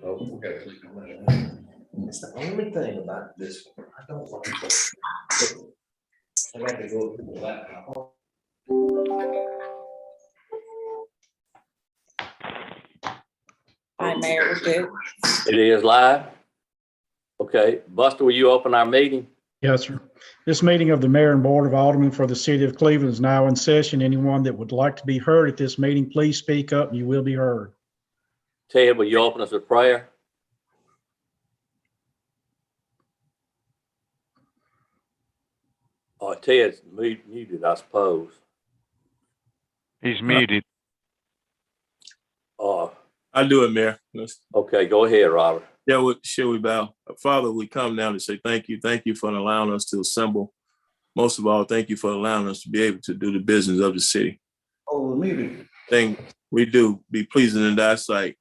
Oh, we gotta click on that. It's the only thing about this one. I don't like it. I got to go through the laptop. Hi, Mayor, we're good. It is live? Okay, Buster, will you open our meeting? Yes, sir. This meeting of the Mayor and Board of Aldermen for the City of Cleveland is now in session. Anyone that would like to be heard at this meeting, please speak up and you will be heard. Ted, will you open us with prayer? Oh, Ted's muted, I suppose. He's muted. I'll do it, Mayor. Okay, go ahead, Robert. Yeah, shall we bow? Father, we come now to say thank you. Thank you for allowing us to assemble. Most of all, thank you for allowing us to be able to do the business of the city. Oh, the meeting. Thing we do be pleasing in thy sight.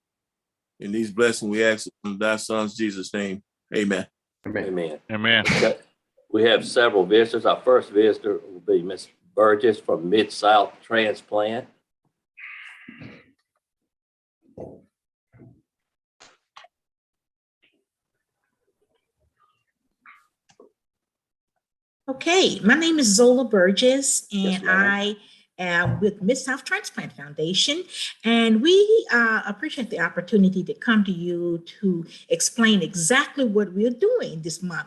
In these blessings we ask in thy son's Jesus' name. Amen. Amen. Amen. Okay. We have several visitors. Our first visitor will be Ms. Burgess from Mid-South Transplant. Okay, my name is Zola Burgess, and Yes, ma'am. I am with Mid-South Transplant Foundation, and we appreciate the opportunity to come to you to explain exactly what we're doing this month.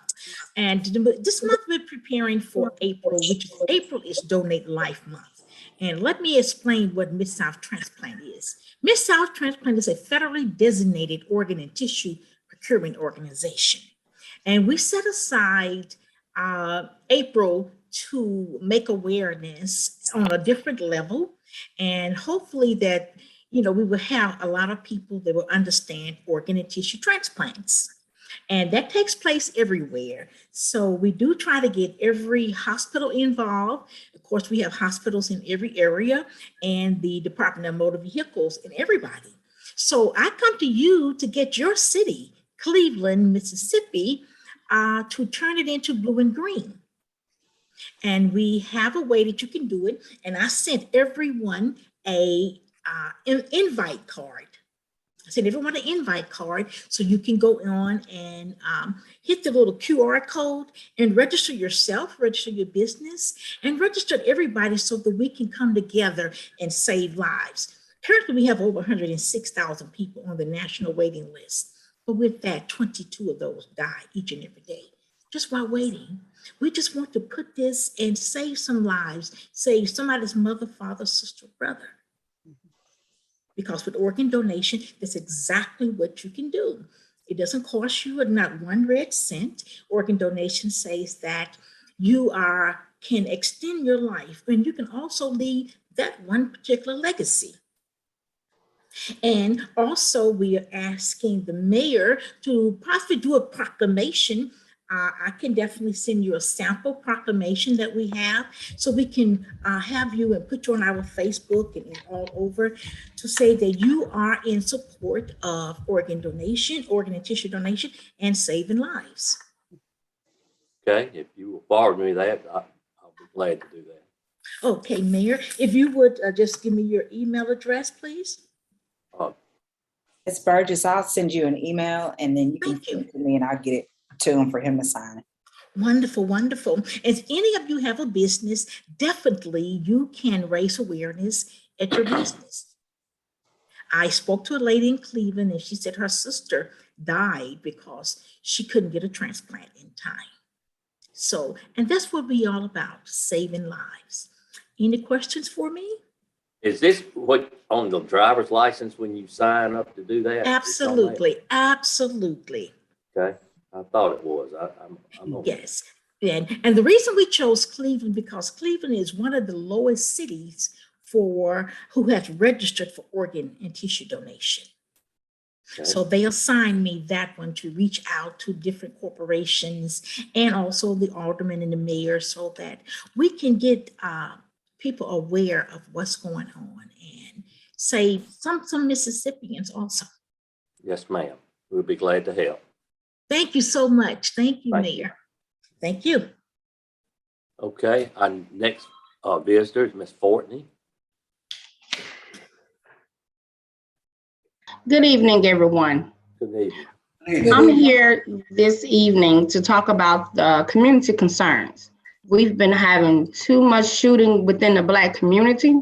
And this month we're preparing for April, which April is Donate Life Month. And let me explain what Mid-South Transplant is. Mid-South Transplant is a federally designated organ and tissue procurement organization. And we set aside April to make awareness on a different level, and hopefully that, we will have a lot of people that will understand organ and tissue transplants. And that takes place everywhere. So we do try to get every hospital involved. Of course, we have hospitals in every area and the Department of Motor Vehicles and everybody. So I come to you to get your city, Cleveland, Mississippi, to turn it into blue and green. And we have a way that you can do it. And I sent everyone an invite card. I sent everyone an invite card so you can go on and hit the little QR code and register yourself, register your business, and register everybody so that we can come together and save lives. Currently, we have over 106,000 people on the national waiting list. But with that, 22 of those die each and every day, just while waiting. We just want to put this and save some lives, save somebody's mother, father, sister, brother. Because with organ donation, that's exactly what you can do. It doesn't cost you not one red cent. Organ donation says that you can extend your life, and you can also leave that one particular legacy. And also, we are asking the mayor to possibly do a proclamation. I can definitely send you a sample proclamation that we have, so we can have you and put you on our Facebook and all over to say that you are in support of organ donation, organ and tissue donation, and saving lives. Okay, if you will forward me that, I'll be glad to do that. Okay, Mayor, if you would just give me your email address, please. Ms. Burgess, I'll send you an email and then you can send it to me and I'll get it to him for him to sign it. Wonderful, wonderful. If any of you have a business, definitely you can raise awareness at your business. I spoke to a lady in Cleveland and she said her sister died because she couldn't get a transplant in time. So, and that's what we're all about, saving lives. Any questions for me? Is this what on the driver's license when you sign up to do that? Absolutely, absolutely. Okay, I thought it was. I'm okay. Yes, and the reason we chose Cleveland because Cleveland is one of the lowest cities who has registered for organ and tissue donation. Okay. So they assigned me that one to reach out to different corporations and also the aldermen and the mayor so that we can get people aware of what's going on and save some Mississippians also. Yes, ma'am. We'll be glad to help. Thank you so much. Thank you, Mayor. Thank you. Okay, our next visitor is Ms. Fortney. Good evening, everyone. Good evening. I'm here this evening to talk about the community concerns. We've been having too much shooting within the Black community,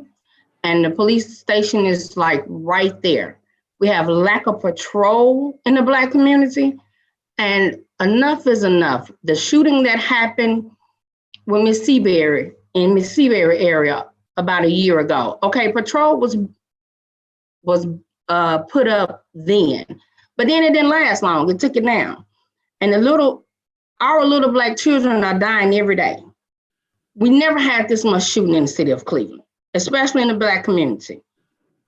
and the police station is like right there. We have lack of patrol in the Black community, and enough is enough. The shooting that happened with Miss Seabury in Miss Seabury area about a year ago. Okay, patrol was put up then, but then it didn't last long. It took it down, and our little Black children are dying every day. We never had this much shooting in the city of Cleveland, especially in the Black community.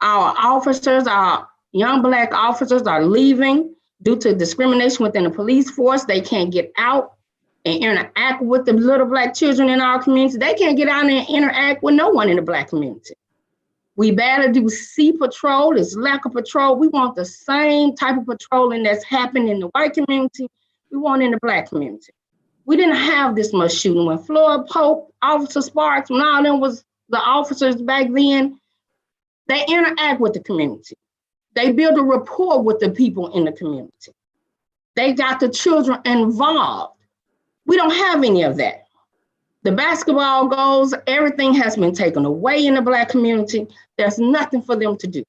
Our officers, our young Black officers are leaving due to discrimination within the police force. They can't get out and interact with the little Black children in our community. They can't get out and interact with no one in the Black community. We better do C patrol. There's lack of patrol. We want the same type of patrolling that's happened in the white community. We want in the Black community. We didn't have this much shooting. When Floyd Pope, Officer Sparks, when all them was the officers back then, they interact with the community. They build a rapport with the people in the community. They got the children involved. We don't have any of that. The basketball goals, everything has been taken away in the Black community. There's nothing for them to do.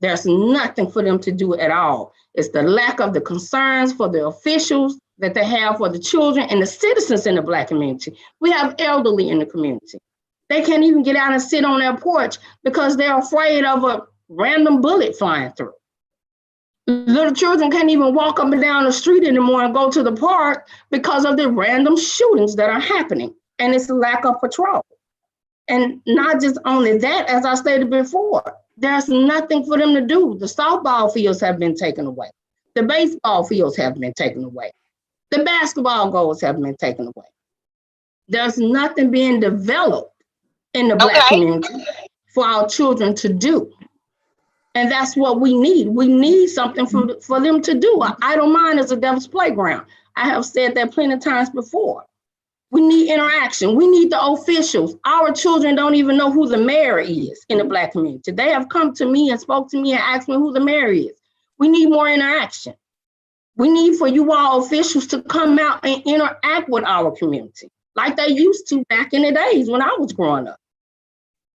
There's nothing for them to do at all. It's the lack of the concerns for the officials that they have for the children and the citizens in the Black community. We have elderly in the community. They can't even get out and sit on their porch because they're afraid of a random bullet flying through. Little children can't even walk up and down the street anymore and go to the park because of the random shootings that are happening. And it's a lack of patrol. And not just only that, as I stated before, there's nothing for them to do. The softball fields have been taken away. The baseball fields have been taken away. The basketball goals have been taken away. There's nothing being developed in the Black community for our children to do. And that's what we need. We need something for them to do. I don't mind as a devil's playground. I have said that plenty of times before. We need interaction. We need the officials. Our children don't even know who the mayor is in the Black community. They have come to me and spoke to me and asked me who the mayor is. We need more interaction. We need for you all officials to come out and interact with our community like they used to back in the days when I was growing up.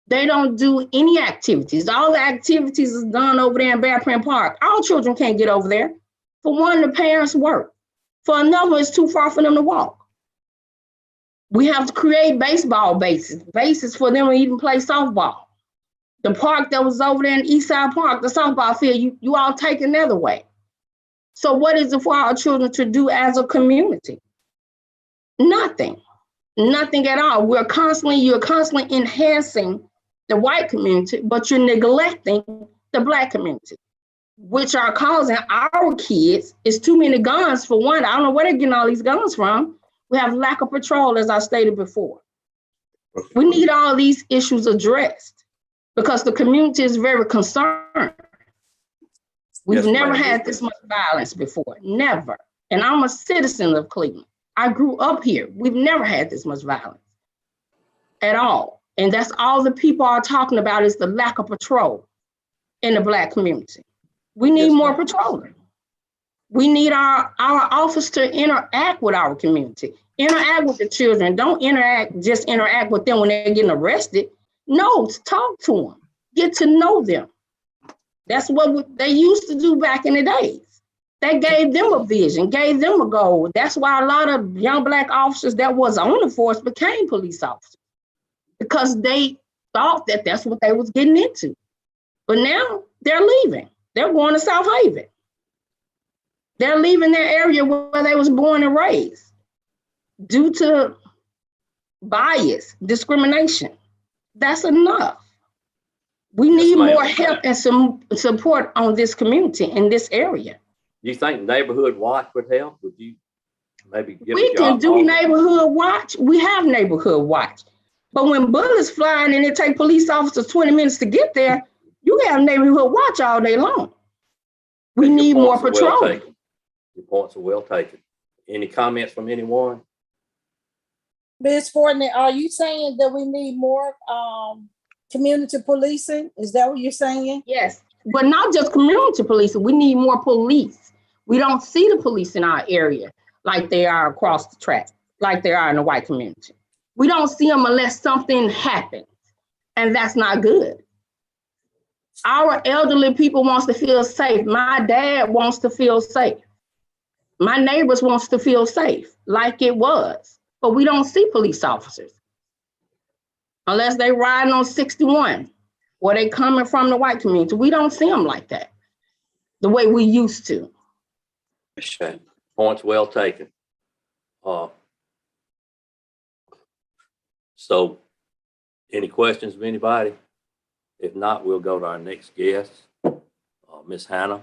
They don't do any activities. All the activities is done over there in Bear Print Park. Our children can't get over there. For one, the parents work. For another, it's too far for them to walk. We have to create baseball bases for them to even play softball. The park that was over there in Eastside Park, the softball field, you all take another way. So what is it for our children to do as a community? Nothing. Nothing at all. You're constantly enhancing the white community, but you're neglecting the Black community, which are causing our kids, it's too many guns for one. I don't know where they're getting all these guns from. We have lack of patrol, as I stated before. We need all these issues addressed because the community is very concerned. We've never had this much violence before, never. And I'm a citizen of Cleveland. I grew up here. We've never had this much violence at all. And that's all the people are talking about is the lack of patrol in the Black community. We need more patrolling. We need our officers to interact with our community, interact with the children. Don't just interact with them when they're getting arrested. No, talk to them, get to know them. That's what they used to do back in the days. That gave them a vision, gave them a goal. That's why a lot of young Black officers that was on the force became police officers because they thought that that's what they was getting into. But now they're leaving. They're going to South Haven. They're leaving their area where they was born and raised due to bias, discrimination. That's enough. We need more help and some support on this community in this area. Do you think neighborhood watch would help? Would you maybe give We can do neighborhood watch. We have neighborhood watch. But when bullets flying and it take police officers 20 minutes to get there, you have neighborhood watch all day long. We need more patrol. Your points are well taken. Any comments from anyone? Ms. Fortney, are you saying that we need more community policing? Is that what you're saying? Yes, but not just community policing. We need more police. We don't see the police in our area like they are across the track, like they are in the white community. We don't see them unless something happens, and that's not good. Our elderly people wants to feel safe. My dad wants to feel safe. My neighbors wants to feel safe like it was, but we don't see police officers unless they riding on 61 or they coming from the white community. We don't see them like that, the way we used to. Okay. Points well taken. So any questions of anybody? If not, we'll go to our next guest, Ms. Hannah.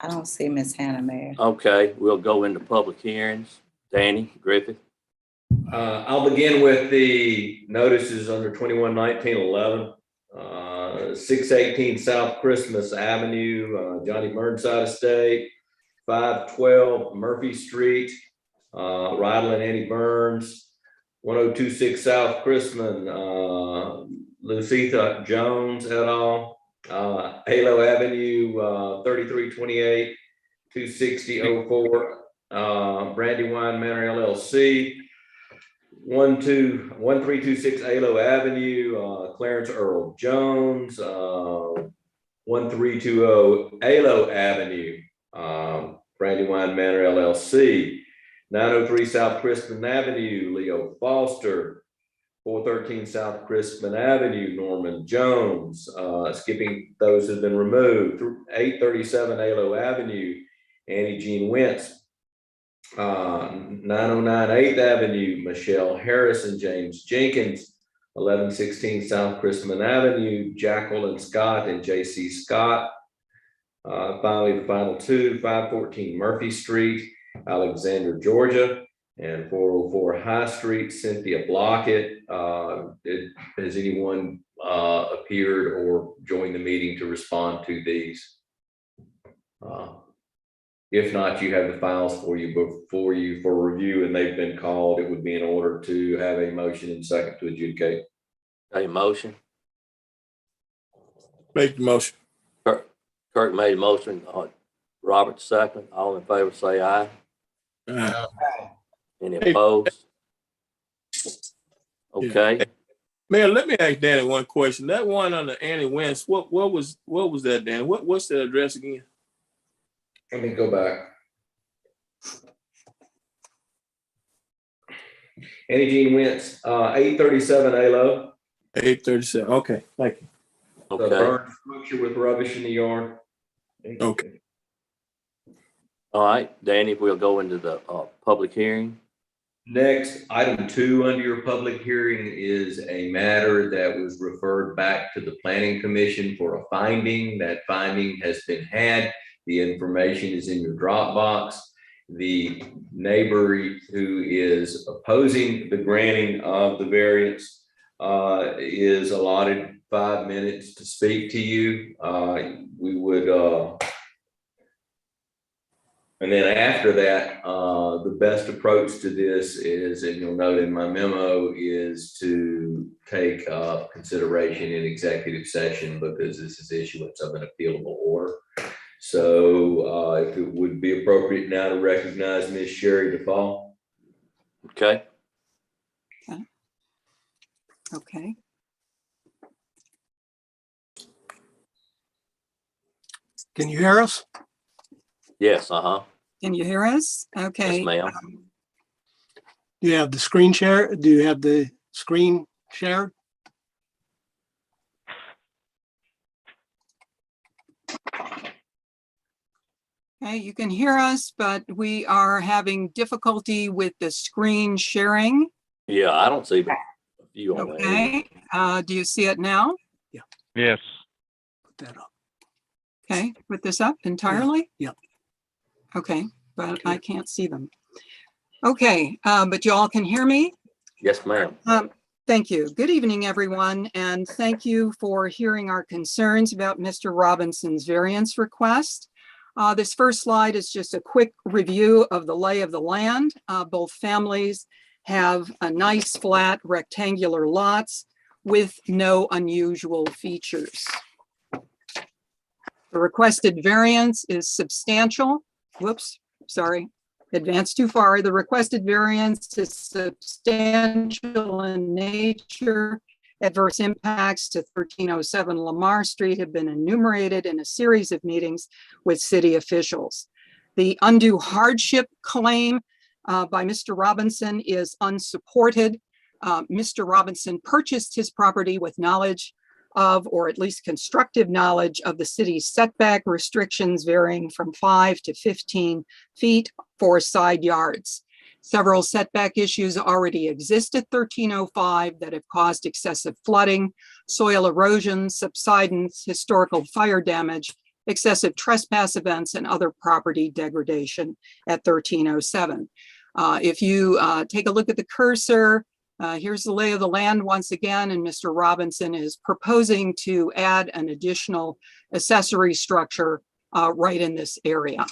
I don't see Miss Hannah, Mayor. Okay, we'll go into public hearings. Danny Griffith. I'll begin with the notices under 21-19-11. 618 South Christmas Avenue, Johnny Burnside Estate, 512 Murphy Street, Rydell Annie Burns, 1026 South Christmas, Lucetha Jones et al. Halo Avenue, 3328, 26004, Brandywine Manor LLC, 1326 Halo Avenue, Clarence Earl Jones, 1320 Halo Avenue, Brandywine Manor LLC, 903 South Crispin Avenue, Leo Foster, 413 South Crispin Avenue, Norman Jones. Skipping those have been removed. 837 Halo Avenue, Annie Jean Wentz. 909 8th Avenue, Michelle Harris and James Jenkins. 1116 South Crispin Avenue, Jacqueline Scott and J.C. Scott. Finally, the final two, 514 Murphy Street, Alexander, Georgia, and 404 High Street, Cynthia Blockett. Has anyone appeared or joined the meeting to respond to these? If not, you have the files for you for review, and they've been called. It would be in order to have a motion and second to adjudicate. A motion. Make the motion. Kirk made a motion. Robert second. All in favor say aye. Any opposed? Okay. Man, let me ask Danny one question. That one on the Annie Wentz, what was that, Danny? What's the address again? Let me go back. Annie Jean Wentz, 837 Halo. 837. Okay, thank you. The Okay. burned structure with rubbish in the yard. Okay. All right, Danny, we'll go into the public hearing. Next, item 2 under your public hearing is a matter that was referred back to the Planning Commission for a finding. That finding has been had. The information is in your Dropbox. The neighbor who is opposing the granting of the variance is allotted 5 minutes to speak to you. We would, and then after that, the best approach to this is, and you'll note in my memo, is to take consideration in executive session, because this is issuance of an appealable order. So if it would be appropriate now to recognize Ms. Sherry DeFall. Okay. Okay. Can you hear us? Yes. Uh-huh. Can you hear us? Okay. Yes, ma'am. Do you have the screen share? Do you have the screen shared? Okay, you can hear us, but we are having difficulty with the screen sharing. Yeah, I don't see you on there. Okay, do you see it now? Yes. Put that up. Okay, put this up entirely? Yep. Okay, but I can't see them. Okay, but you all can hear me? Yes, ma'am. Thank you. Good evening, everyone, and thank you for hearing our concerns about Mr. Robinson's variance request. This first slide is just a quick review of the lay of the land. Both families have a nice flat rectangular lots with no unusual features. The requested variance is substantial. Whoops, sorry, advanced too far. The requested variance is substantial in nature. Adverse impacts to 1307 Lamar Street have been enumerated in a series of meetings with city officials. The undue hardship claim by Mr. Robinson is unsupported. Mr. Robinson purchased his property with knowledge of, or at least constructive knowledge of, the city's setback restrictions varying from 5 to 15 feet for side yards. Several setback issues already exist at 1305 that have caused excessive flooding, soil erosion, subsidence, historical fire damage, excessive trespass events, and other property degradation at 1307. If you take a look at the cursor, here's the lay of the land once again, and Mr. Robinson is proposing to add an additional accessory structure right in this area.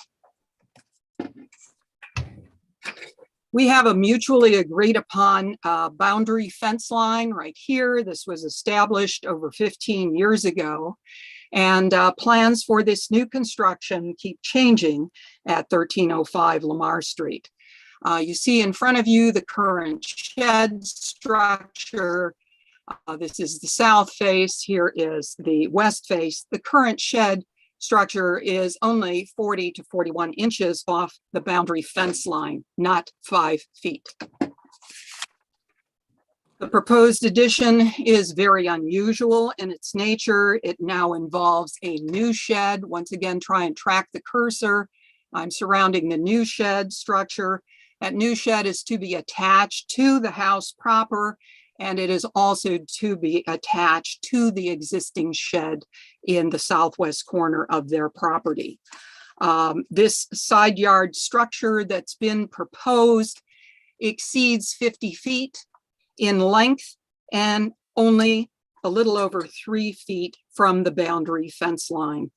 We have a mutually agreed upon boundary fence line right here. This was established over 15 years ago, and plans for this new construction keep changing at 1305 Lamar Street. You see in front of you the current shed structure. This is the south face. Here is the west face. The current shed structure is only 40 to 41 inches off the boundary fence line, not 5 feet. The proposed addition is very unusual in its nature. It now involves a new shed. Once again, try and track the cursor. I'm surrounding the new shed structure. That new shed is to be attached to the house proper, and it is also to be attached to the existing shed in the southwest corner of their property. This side yard structure that's been proposed exceeds 50 feet in length and only a little over 3 feet from the boundary fence line.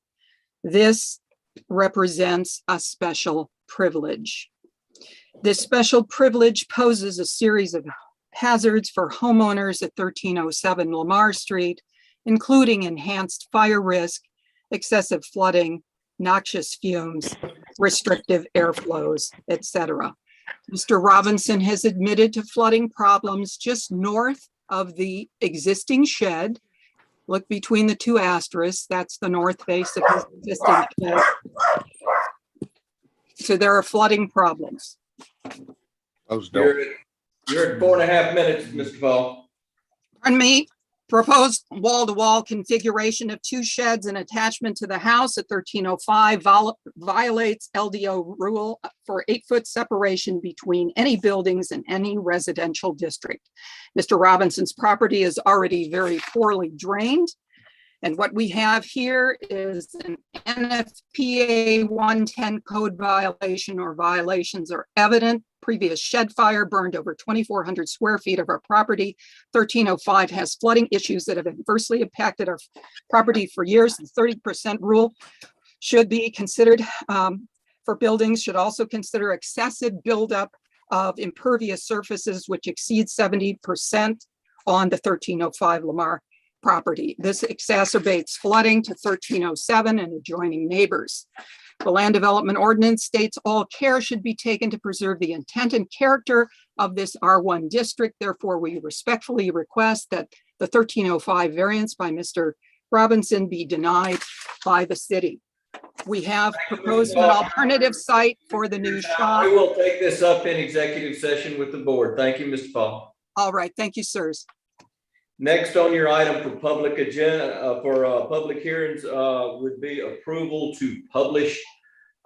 This represents a special privilege. This special privilege poses a series of hazards for homeowners at 1307 Lamar Street, including enhanced fire risk, excessive flooding, noxious fumes, restrictive airflows, etc. Mr. Robinson has admitted to flooding problems just north of the existing shed. Look between the two asterisks, that's the north face of his existing shed. So there are flooding problems. You're at 4.5 minutes, Mr. Paul. Pardon me. Proposed wall-to-wall configuration of 2 sheds and attachment to the house at 1305 violates LDO rule for 8-foot separation between any buildings in any residential district. Mr. Robinson's property is already very poorly drained. And what we have here is an NFPA 110 code violation, or violations are evident. Previous shed fire burned over 2,400 square feet of our property. 1305 has flooding issues that have adversely impacted our property for years. The 30% rule should be considered for buildings, should also consider excessive buildup of impervious surfaces, which exceeds 70% on the 1305 Lamar property. This exacerbates flooding to 1307 and adjoining neighbors. The land development ordinance states all care should be taken to preserve the intent and character of this R1 district. Therefore, we respectfully request that the 1305 variance by Mr. Robinson be denied by the city. We have proposed an alternative site for the new shop. We will take this up in executive session with the board. Thank you, Mr. Paul. All right, thank you, sirs. Next on your item for public agenda, public hearings would be approval to publish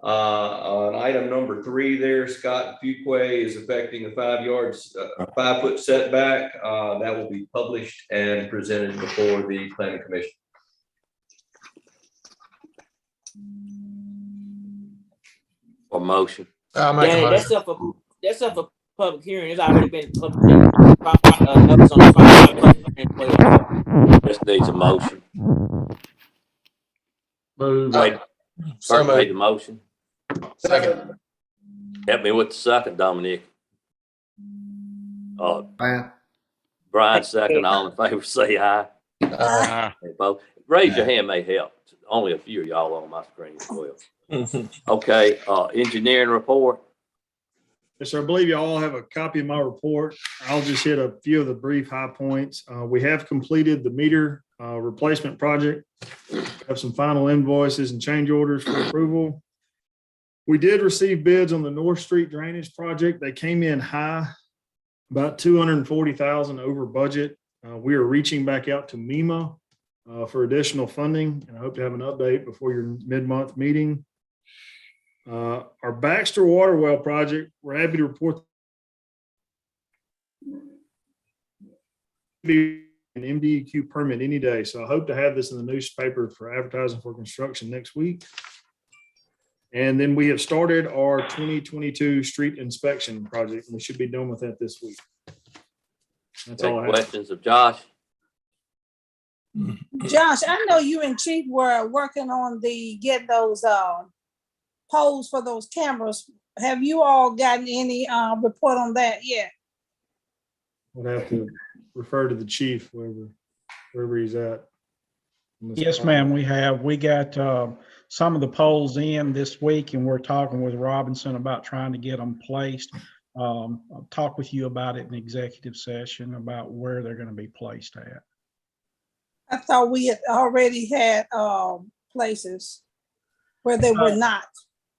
on item number 3 there. Scott Fuquay is affecting a 5-foot setback. That will be published and presented before the planning commission. For motion. I'll make a Dang, motion. that's up for public hearing. It's already been public hearing. Notice on the file, public hearing as well. Just needs a motion. Move. Wait, Kurt made the motion. Second. Help me with the second, Dominic. Brian second, all in favor, say aye. Both. Raise your hand may help. Only a few of y'all on my screen as well. Okay, engineering report. Yes, sir. I believe you all have a copy of my report. I'll just hit a few of the brief high points. We have completed the meter replacement project. Have some final invoices and change orders for approval. We did receive bids on the North Street drainage project. They came in high, about 240,000 over budget. We are reaching back out to MEMA for additional funding, and I hope to have an update before your mid-month meeting. Our Baxter Water Well project, we're happy to report be an MDEQ permit any day. So I hope to have this in the newspaper for advertising for construction next week. And then we have started our 2022 street inspection project, and we should be done with that this week. That's all I have. Questions of Josh? Josh, I know you and Chief were working on get those poles for those cameras. Have you all gotten any report on that yet? We'll have to refer to the chief wherever he's at. Yes, ma'am, we have. We got some of the poles in this week, and we're talking with Robinson about trying to get them placed. I'll talk with you about it in executive session about where they're going to be placed at. I thought we had already had places where they were not.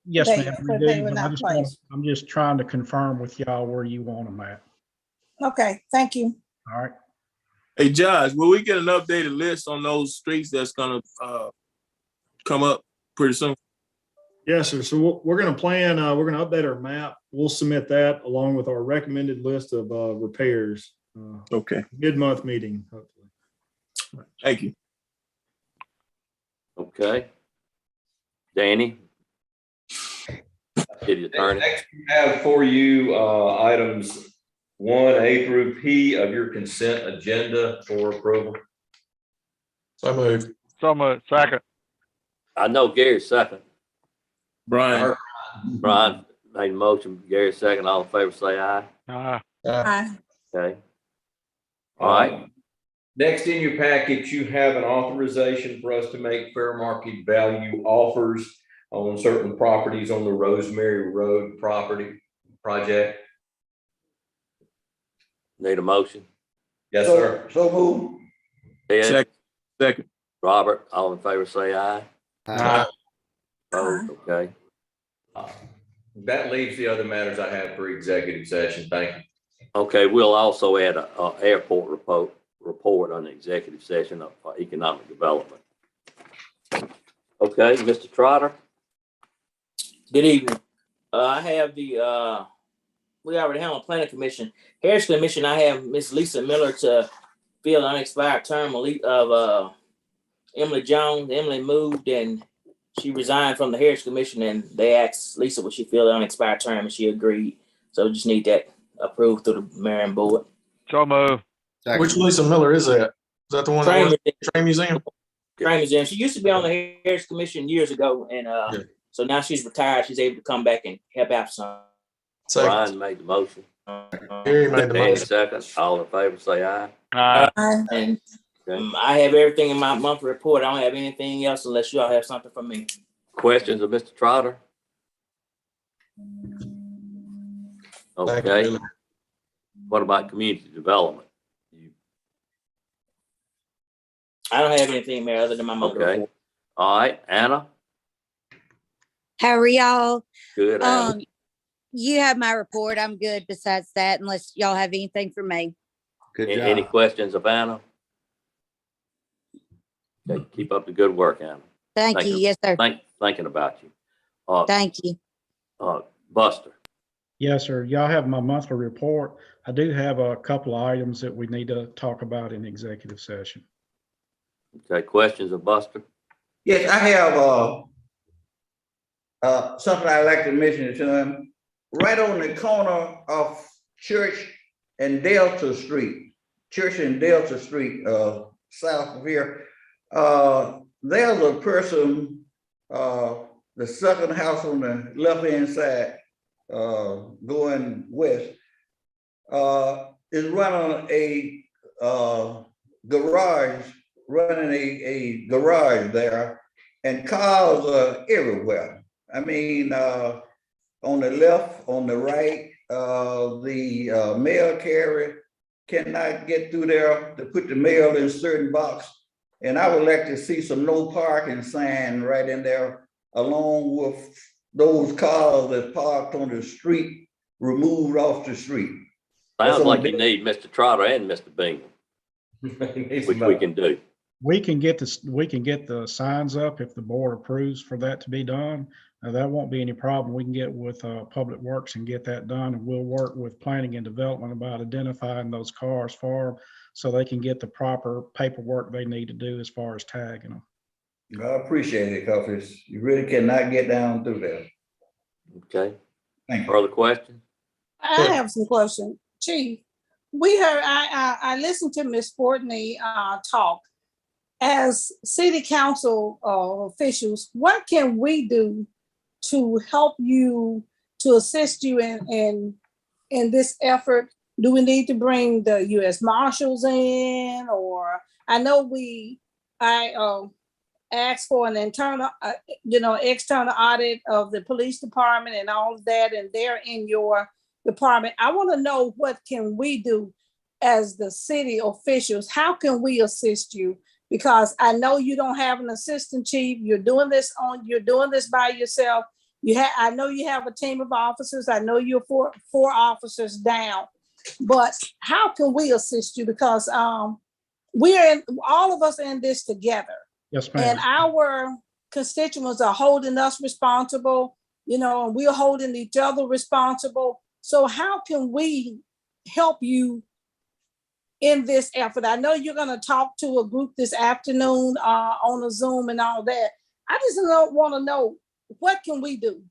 Yes, ma'am. Where we they do, were but not placed. I'm just trying to confirm with y'all where you want them at. Okay, thank you. All right. Hey, Josh, will we get an updated list on those streets that's gonna come up pretty soon? Yes, sir. So we're going to plan, we're going to update our map. We'll submit that along with our recommended list of repairs. Okay. Mid-month meeting, hopefully. Thank you. Okay. Danny? City Attorney. Next, we have for you items 1A through P of your consent agenda for approval. So moved. Second. I know Gary's second. Brian. Brian made a motion. Gary second. All in favor, say aye. Aye. Okay. All right. Next in your package, you have an authorization for us to make fair market value offers on certain properties on the Rosemary Road property project. Need a motion? Yes, sir. So move. Ed, Second. Robert, all in favor, say aye. Opposed? Okay. That leaves the other matters I have for executive session. Thank you. Okay, we'll also add a airport report on the executive session of economic development. Okay, Mr. Trotter. Good evening. I have we already have on planning commission. Harris Commission, I have Miss Lisa Miller to fill an unexpired term of Emily Jones. Emily moved and she resigned from the Harris Commission, and they asked Lisa would she fill an unexpired term, and she agreed. So just need that approved through the mayor and board. So move. Which Lisa Miller is that? Is that the one that was at the Train Museum? Train Museum. She used to be on the Harris Commission years ago, and so now she's retired. She's able to come back and help out some. Brian made the motion. Gary made the Danny motion. second. All in favor, say aye. And I have everything in my monthly report. I don't have anything else unless you all have something for me. Questions of Mr. Trotter? Okay. What about community development? I don't have anything, Mayor, other than my monthly report. All right, Anna. How are y'all? Good. Anna. You have my report. I'm good besides that, unless y'all have anything for me. Good job. Any questions of Anna? Okay, keep up the good work, Anna. Thank you. Yes, sir. Thinking about you. Thank you. Buster. Yes, sir. Y'all have my monthly report. I do have a couple of items that we need to talk about in executive session. Okay, questions of Buster? Yes, I have something I'd like to mention to him. Right on the corner of Church and Delta Street, south of here. There's a person, the second house on the left-hand side, going west, is running a garage, there, and cars are everywhere. I mean, on the left, on the right, the mail carrier cannot get through there to put the mail in certain box. And I would like to see some no parking sign right in there, along with those cars that parked on the street, removed off the street. Sounds like you need Mr. Trotter and Mr. Bingham, which we can do. We can get the signs up if the board approves for that to be done. That won't be any problem. We can get with Public Works and get that done, and we'll work with Planning and Development about identifying those cars for them so they can get the proper paperwork they need to do as far as tagging them. I appreciate it, because you really cannot get down through there. Okay. Thank you. Further questions? I have some questions. Chief, we heard, I listened to Ms. Fortney talk. As city council officials, what can we do to help you, to assist you in this effort? Do we need to bring the U.S. Marshals in, or I know I asked for an internal, external audit of the police department and all of that, and they're in your department. I want to know, what can we do as the city officials? How can we assist you? Because I know you don't have an assistant chief. You're doing this by yourself. I know you have a team of officers. I know you're four officers down. But how can we assist you? Because all of us are in this together. Yes, ma'am. And our constituents are holding us responsible, and we're holding each other responsible. So how can we help you in this effort? I know you're going to talk to a group this afternoon on a Zoom and all that. I just want to know, what can we do?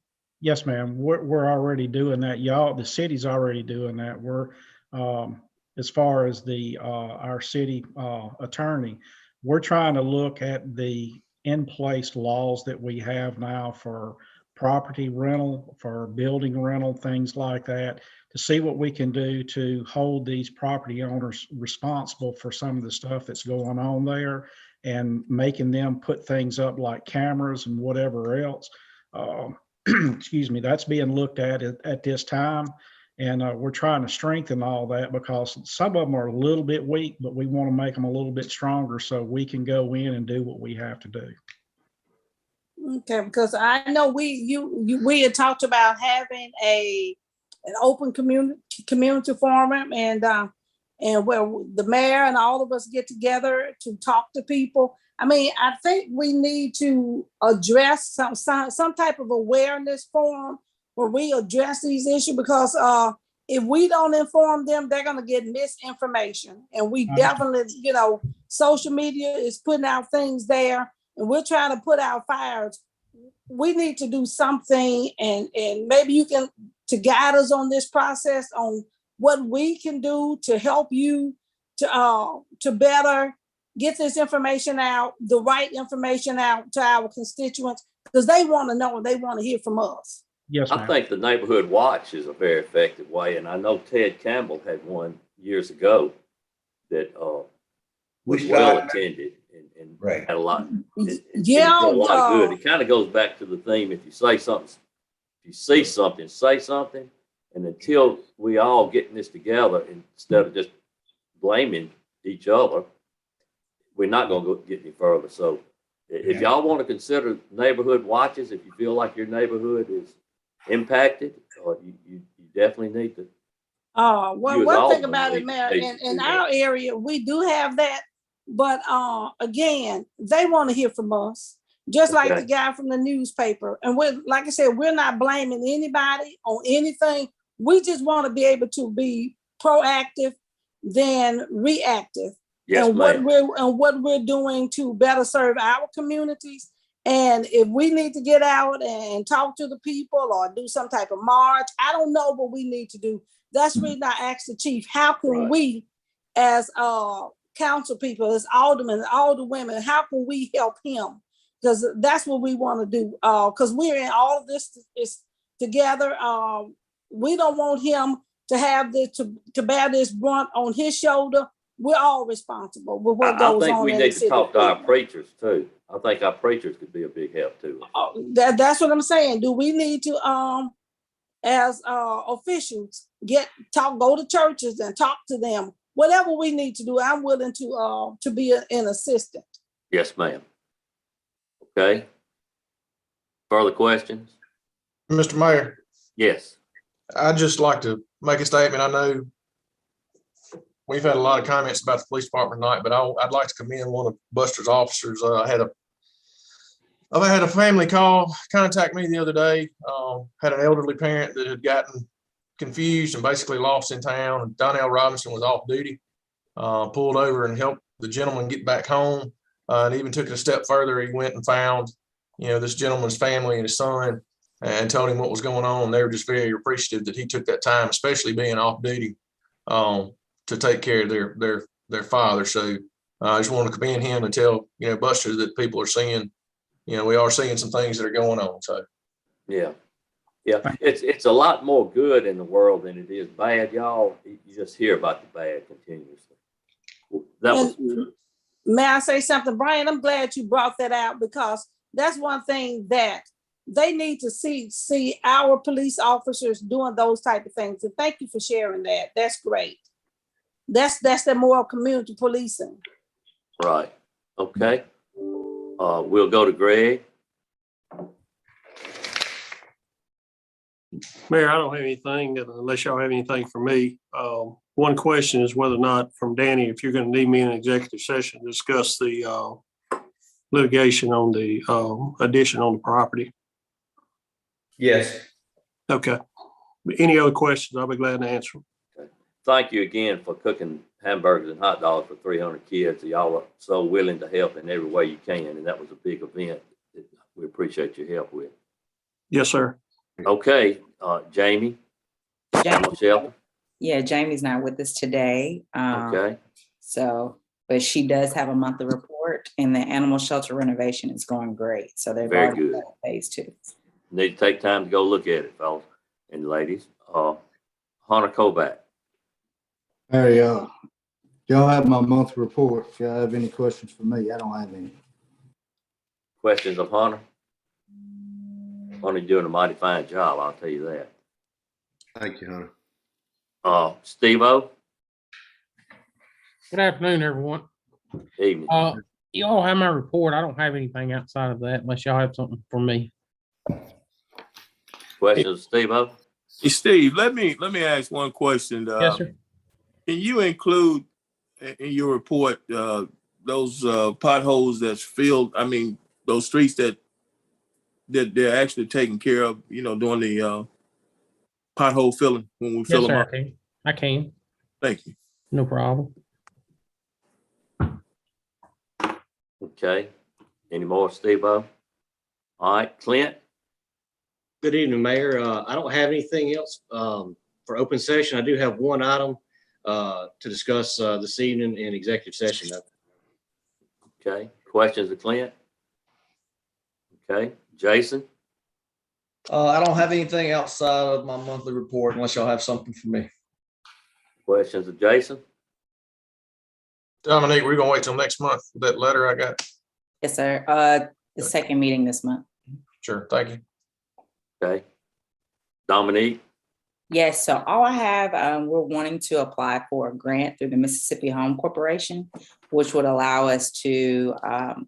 Yes, ma'am. We're already doing that. The city's already doing that. We're as far as our city attorney, we're trying to look at the in-place laws that we have now for property rental, for building rental, things like that, to see what we can do to hold these property owners responsible for some of the stuff that's going on there, and making them put things up like cameras and whatever else. Excuse me, that's being looked at this time. And we're trying to strengthen all that, because some of them are a little bit weak, but we want to make them a little bit stronger so we can go in and do what we have to do. Okay, because I know we had talked about having an open community forum, and where the mayor and all of us get together to talk to people. I mean, I think we need to address some type of awareness forum where we address these issues, because if we don't inform them, they're going to get misinformation. And we definitely, social media is putting out things there, and we're trying to put out fires. We need to do something, and maybe you can to guide us on this process on what we can do to help you to better get this information out, the right information out to our constituents, because they want to know and they want to hear from us. Yes, I think the neighborhood watch is a very effective way, and I know Ted Campbell had one years ago that was well attended and right. had a lot. Yeah, a lot of good. It kind of goes back to the theme: if you say something, if you see something, say something. And until we all getting this together, instead of just blaming each other, we're not going to get any further. So, if y'all want to consider neighborhood watches, if you feel like your neighborhood is impacted, you definitely need to. One thing about it, Mayor, in our area, we do have that, but again, they want to hear from us, just like the guy from the newspaper. And like I said, we're not blaming anybody on anything. We just want to be able to be proactive than reactive. Yes, and what we're doing to better serve our communities And if we need to get out and talk to the people or do some type of march, I don't know what we need to do. That's the reason I asked the chief, how can we as council people, as aldermen, all the women, how can we help him? Because that's what we want to do. Because we're in all of this is together. We don't want him to have this to bear this brunt on his shoulder. We're all responsible with what goes on. I think we in need the to city. talk to our preachers too. I think our preachers could be a big help too. That's what I'm saying. Do we need to as officials go to churches and talk to them? Whatever we need to do, I'm willing to be an assistant. Yes, ma'am. Okay. Further questions? Mr. Mayor, Yes. I'd just like to make a statement. I know we've had a lot of comments about the police department tonight, but I'd like to commend one of Buster's officers. I've had a family contact me the other day. Had an elderly parent that had gotten confused and basically lost in town. And Donnell Robinson was off duty, pulled over and helped the gentleman get back home. And even took it a step further. He went and found, this gentleman's family and his son, and told him what was going on. They were just very appreciative that he took that time, especially being off duty, to take care of their father. So I just want to commend him and tell, Buster that people are seeing, we are seeing some things that are going on. So yeah. It's a lot more good in the world than it is bad, y'all. You just hear about the bad continuously. May I say something, Brian? I'm glad you brought that out, because that's one thing that they need to see our police officers doing those type of things. And thank you for sharing that. That's great. That's the moral community policing. Right. Okay. We'll go to Greg. Mayor, I don't have anything unless y'all have anything for me. One question is whether or not from Danny, if you're going to need me in an executive session to discuss the litigation on the addition on the property. Yes. Okay. Any other questions? I'll be glad to answer them. Okay. Thank you again for cooking hamburgers and hot dogs for 300 kids. Y'all are so willing to help in every way you can. And that was a big event that we appreciate your help with. Yes, sir. Okay. Jamie. Shelter. Yeah, Jamie's not with us today. Okay. So, but she does have a monthly report, and the animal shelter renovation is going great. So they've Very already good. got phase 2. Need to take time to go look at it, fellas and ladies. Hunter Kovac. Hey, y'all have my monthly report. If y'all have any questions for me, I don't have any. Questions of Hunter? Hunter doing a mighty fine job, I'll tell you that. Thank you, Hunter. Steve-O? Good afternoon, everyone. Evening. You all have my report. I don't have anything outside of that unless y'all have something for me. Questions, Steve-O? Hey, Steve, let me ask one question. Yes, sir. Can you include in your report those potholes that's filled? I mean, those streets that they're actually taking care of, during the pothole filling when we fill them up. I can. Thank you. No problem. Okay. Any more, Steve-O? All right, Clint? Good evening, Mayor. I don't have anything else for open session. I do have one item to discuss this evening in executive session. Okay. Questions of Clint? Okay. Jason? I don't have anything outside of my monthly report unless y'all have something for me. Questions of Jason? Dominique, we're gonna wait till next month for that letter I got. Yes, sir. The second meeting this month. Sure, thank you. Okay. Dominique? Yes, so all I have, we're wanting to apply for a grant through the Mississippi Home Corporation, which would allow us to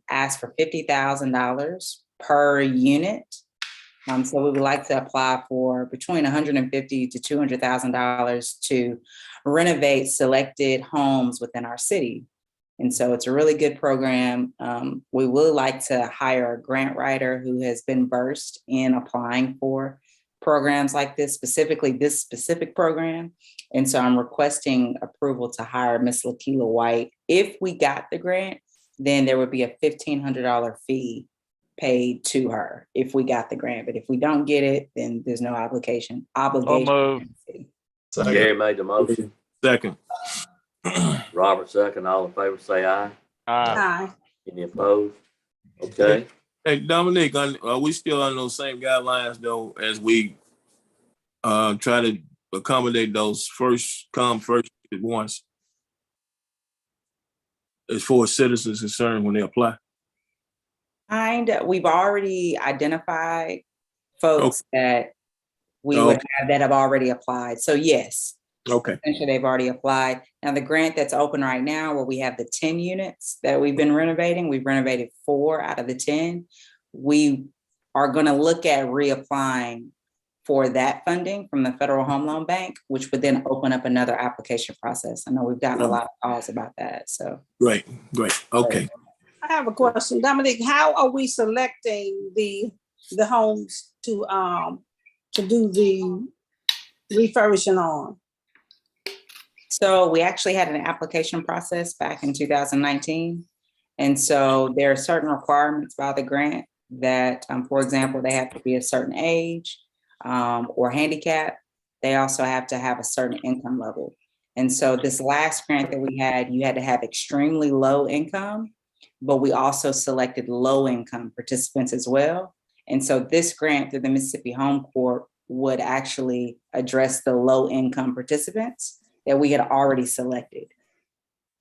ask for $50,000 per unit. So we would like to apply for between $150,000 to $200,000 to renovate selected homes within our city. And so it's a really good program. We would like to hire a grant writer who has been versed in applying for programs like this, specifically this specific program. And so I'm requesting approval to hire Ms. Lakila White. If we got the grant, then there would be a $1,500 fee paid to her if we got the grant. But if we don't get it, then there's no obligation. move. Gary made the motion. Second. Robert second. All in favor, say aye. Aye. Any opposed? Okay. Hey, Dominique, are we still on those same guidelines though, as we try to accommodate those first come, first at once? As far as citizens concerned when they apply? We've already identified folks that we would have that have already applied. So yes. Okay. Essentially, they've already applied. Now, the grant that's open right now, where we have the 10 units that we've been renovating, we've renovated 4 out of the 10. We are going to look at reapplying for that funding from the Federal Home Loan Bank, which would then open up another application process. I know we've gotten a lot of calls about that. So Great. Okay. I have a question. Dominique, how are we selecting the homes to do the refurbishing on? So we actually had an application process back in 2019. And so there are certain requirements by the grant that, for example, they have to be a certain age or handicap. They also have to have a certain income level. And so this last grant that we had, you had to have extremely low income, but we also selected low income participants as well. And so this grant through the Mississippi Home Corp would actually address the low income participants that we had already selected.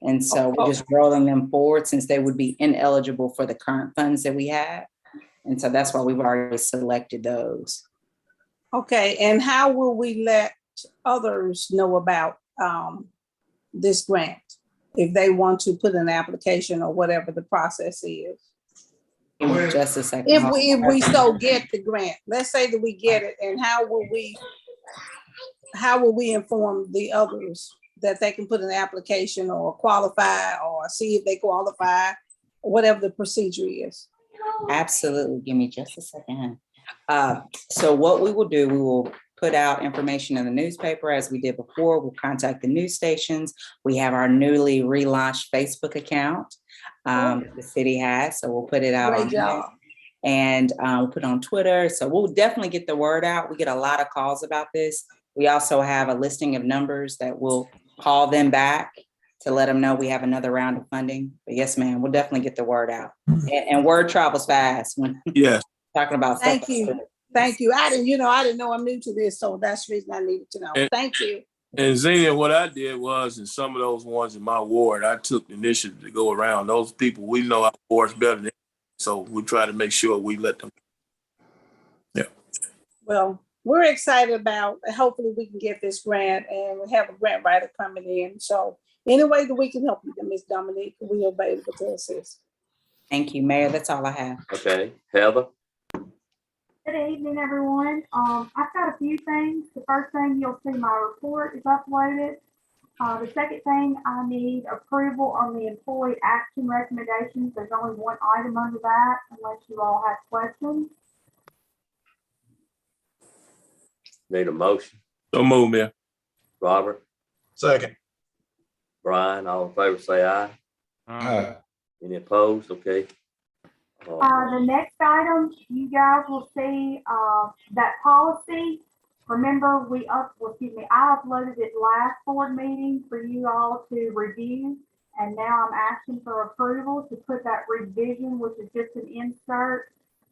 And so we're just rolling them forward since they would be ineligible for the current funds that we have. And so that's why we've already selected those. Okay, and how will we let others know about this grant if they want to put an application or whatever the process is? Just a second. If we so get the grant, let's say that we get it, and how will we inform the others that they can put an application or qualify or see if they qualify, or whatever the procedure is? Absolutely. Give me just a second. So what we will do, we will put out information in the newspaper as we did before. We'll contact the news stations. We have our newly relaunched Facebook account the city has. So we'll put it out on there. And we'll put it on Twitter. So we'll definitely get the word out. We get a lot of calls about this. We also have a listing of numbers that we'll call them back to let them know we have another round of funding. But yes, ma'am, we'll definitely get the word out. And word travels fast when talking about stuff. Thank you. I didn't know I'm new to this, so that's the reason I needed to know. Thank you. And Zena, what I did was, in some of those ones in my ward, I took the initiative to go around. Those people, we know our wards better than, so we try to make sure we let them. Yeah. Well, we're excited about, hopefully we can get this grant, and we have a grant writer coming in. So any way that we can help you, Ms. Dominique, we are available to assist. Thank you, Mayor. That's all I have. Okay, Heather. Good evening, everyone. I've got a few things. The first thing, you'll see my report is uploaded. The second thing, I need approval on the employee action recommendations. There's only one item under that, unless you all have questions. Need a motion. So move, Mayor. Robert. Second. Brian, all in favor, say aye. Aye. Any opposed? Okay. The next item, you guys will see that policy. Remember, I uploaded it last board meeting for you all to review, and now I'm asking for approval to put that revision, which is just an insert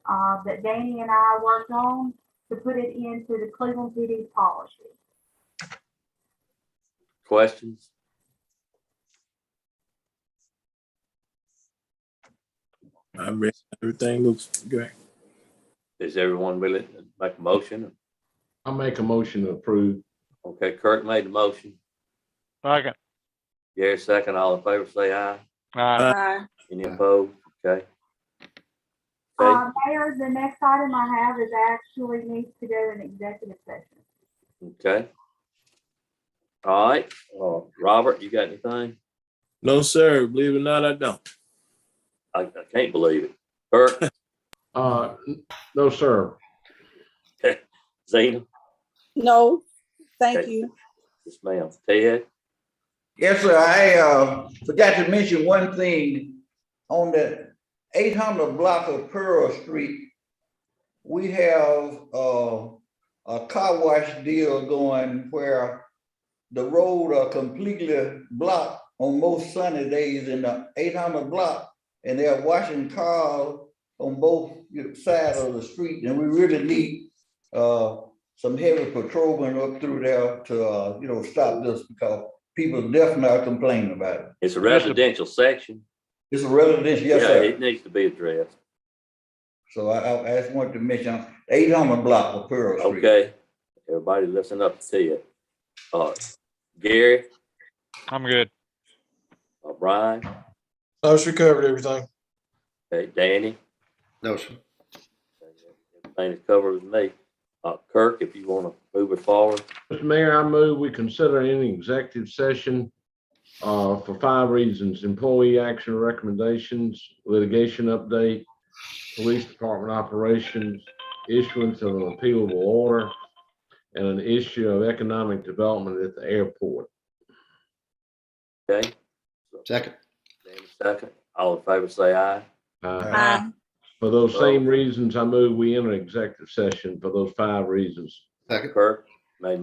that Danny and I worked on, to put it into the Cleveland PD policy. Questions? I read everything looks great. Is everyone willing to make a motion? I'll make a motion to approve. Okay, Kirk made the motion. Second. Gary second. All in favor, say aye. Aye. Any opposed? Okay. Mayor, the next item I have is actually needs to go in executive session. Okay. All right. Robert, you got anything? No, sir. Believe it or not, I don't. I can't believe it. Kirk? No, sir. Okay. Zena? No, thank you. Yes, ma'am. Ted? Yes, sir. I forgot to mention one thing on the 800 block of Pearl Street, we have a car wash deal going where the road are completely blocked on most sunny days in the 800 block, and they're washing cars on both sides of the street, and we really need some heavy patrolmen up through there to stop this, because people definitely are complaining about it. It's a residential section. It's a residential, yes, Yeah, sir. it needs to be addressed. So I just wanted to mention 800 block of Pearl Street. Okay, everybody listen up to it. Gary, I'm good. Brian, No, she covered everything. okay, Danny, No, sir. everything is covered with me. Kirk, if you want to move it forward. Mr. Mayor, I move we consider any executive session for 5 reasons: employee action recommendations, litigation update, police department operations, issuance of an appealable order, and an issue of economic development at the airport. Okay. Second. Danny, second. All in favor, say aye. Aye. For those same reasons, I move we enter executive session for those 5 reasons. Second. Kirk made motion.